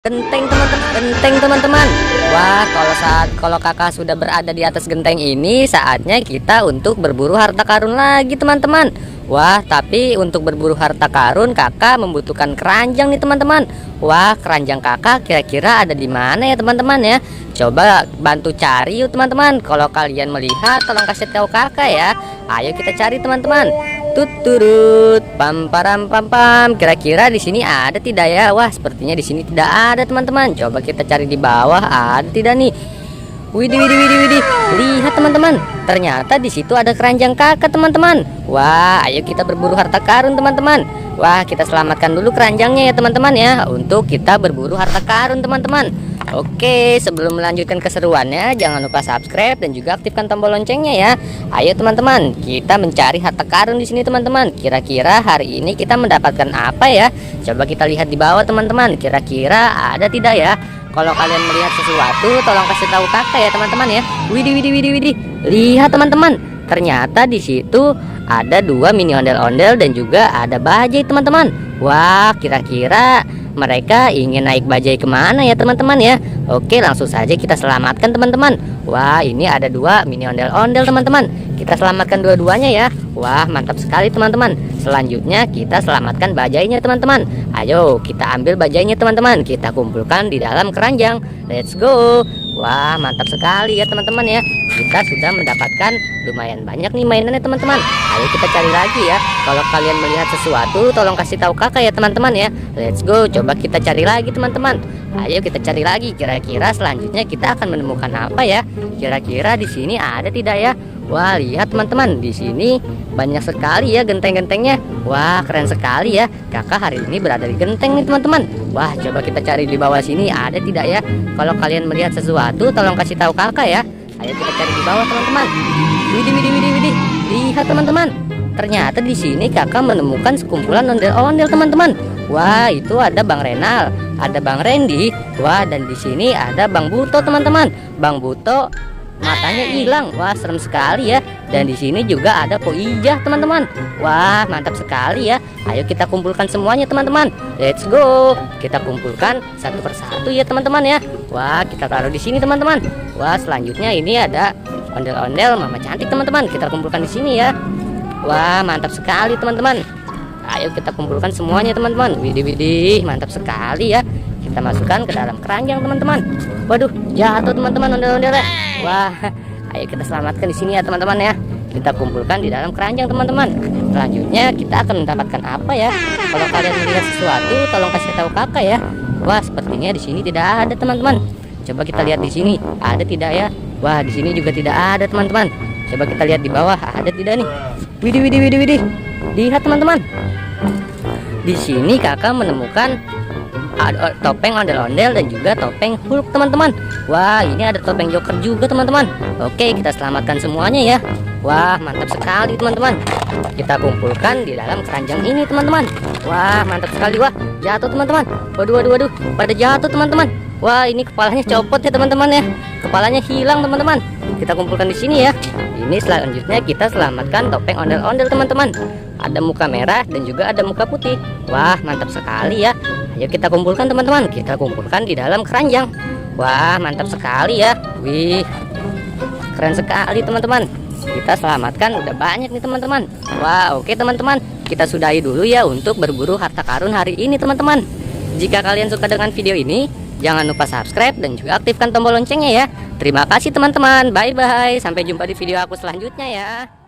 Genteng teman-teman. Wah, kalau kakak sudah berada di atas genteng ini, saatnya kita untuk berburu harta karun lagi teman-teman. Wah, tapi untuk berburu harta karun kakak membutuhkan keranjang nih teman-teman. Wah, keranjang kakak kira-kira ada di mana ya teman-teman ya? Coba bantu cari yuk teman-teman. Kalau kalian melihat tolong kasih tahu kakak ya. Ayo kita cari teman-teman. Tuturut pam param pam pam. Kira-kira di sini ada tidak ya? Wah, sepertinya di sini tidak ada teman-teman. Coba kita cari di bawah, ada tidak nih? Widih. Lihat teman-teman, ternyata di situ ada keranjang kakak teman-teman. Wah, ayo kita berburu harta karun teman-teman. Wah, kita selamatkan dulu keranjangnya ya teman-teman ya, untuk kita berburu harta karun teman-teman. Oke, sebelum melanjutkan keseruannya, jangan lupa subscribe dan juga aktifkan tombol loncengnya ya. Ayo teman-teman, kita mencari harta karun di sini teman-teman. Kira-kira hari ini kita mendapatkan apa ya? Coba kita lihat di bawah teman-teman. Kira-kira ada tidak ya? Kalau kalian melihat sesuatu, tolong kasih tahu kakak ya teman-teman ya. Widih. Lihat teman-teman, ternyata di situ ada dua mini ondel-ondel dan juga ada bajai teman-teman. Wah, kira-kira mereka ingin naik bajai kemana ya teman-teman ya? Oke, langsung saja kita selamatkan teman-teman. Wah, ini ada dua mini ondel-ondel teman-teman. Kita selamatkan dua-duanya ya. Wah, mantap sekali teman-teman. Selanjutnya kita selamatkan bajainya teman-teman. Ayo kita ambil bajainya teman-teman. Kita kumpulkan di dalam keranjang. Let's go. Wah, mantap sekali ya teman-teman ya. Kita sudah mendapatkan lumayan banyak nih mainannya teman-teman. Ayo kita cari lagi ya. Kalau kalian melihat sesuatu, tolong kasih tahu kakak ya teman-teman ya. Let's go. Coba kita cari lagi teman-teman. Ayo kita cari lagi. Kira-kira selanjutnya kita akan menemukan apa ya? Kira-kira di sini ada tidak ya? Wah, lihat teman-teman, di sini banyak sekali ya genteng-gentengnya. Wah, keren sekali ya. Kakak hari ini berada di genteng nih teman-teman. Wah, coba kita cari di bawah sini ada tidak ya? Kalau kalian melihat sesuatu, tolong kasih tahu kakak ya. Ayo kita cari di bawah teman-teman. Widih. Lihat teman-teman, ternyata di sini kakak menemukan sekumpulan ondel-ondel teman-teman. Wah, itu ada Bang Renal, ada Bang Randy. Wah, dan di sini ada Bang Buto teman-teman. Bang Buto matanya hilang. Wah, serem sekali ya. Dan di sini juga ada Po Ijah teman-teman. Wah, mantap sekali ya. Ayo kita kumpulkan semuanya teman-teman. Let's go. Kita kumpulkan satu persatu ya teman-teman ya. Wah, kita taruh di sini teman-teman. Wah, selanjutnya ini ada ondel-ondel Mama Cantik teman-teman. Kita kumpulkan di sini ya. Wah, mantap sekali teman-teman. Ayo kita kumpulkan semuanya teman-teman. Widih, mantap sekali ya. Kita masukkan ke dalam keranjang teman-teman. Waduh, jatuh teman-teman ondel-ondelnya. Wah, ayo kita selamatkan di sini ya teman-teman ya. Kita kumpulkan di dalam keranjang teman-teman. Selanjutnya kita akan mendapatkan apa ya? Kalau kalian melihat sesuatu, tolong kasih tahu kakak ya. Wah, sepertinya di sini tidak ada teman-teman. Coba kita lihat di sini, ada tidak ya? Wah, di sini juga tidak ada teman-teman. Coba kita lihat di bawah, ada tidak nih? Widih. Lihat teman-teman. Di sini kakak menemukan topeng ondel-ondel dan juga topeng Hulk teman-teman. Wah, ini ada topeng Joker juga teman-teman. Oke, kita selamatkan semuanya ya. Wah, mantap sekali teman-teman. Kita kumpulkan di dalam keranjang ini teman-teman. Wah, mantap sekali. Wah, jatuh teman-teman. Waduh, pada jatuh teman-teman. Wah, ini kepalanya copot ya teman-teman ya. Kepalanya hilang teman-teman. Kita kumpulkan di sini ya. Ini selanjutnya kita selamatkan topeng ondel-ondel teman-teman. Ada muka merah dan juga ada muka putih. Wah, mantap sekali ya. Ayo kita kumpulkan teman-teman. Kita kumpulkan di dalam keranjang. Wah, mantap sekali ya. Wih, keren sekali teman-teman. Kita selamatkan udah banyak nih teman-teman. Wah, oke teman-teman, kita sudahi dulu ya untuk berburu harta karun hari ini teman-teman. Jika kalian suka dengan video ini, jangan lupa subscribe dan juga aktifkan tombol loncengnya ya. Terima kasih teman-teman. Bye-bye. Sampai jumpa di video aku selanjutnya ya.